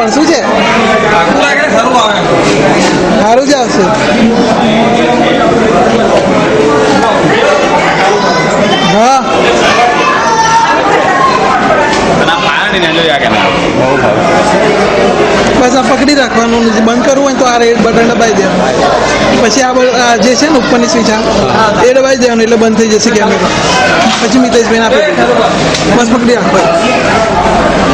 પણ શું છે સારું જ આવશે હા બસ આ પકડી રાખવાનું બંધ કરવું હોય તો આ રેડ બટન દબાઈ દેવાનું પછી આ જે છે ને ઉપરની સ્વિચ એ દબાઈ દેવાનું એટલે બંધ થઈ જશે કેમેરો પછી મિતેશભાઈને આપી દેવાનું બસ પકડી રાખવાનું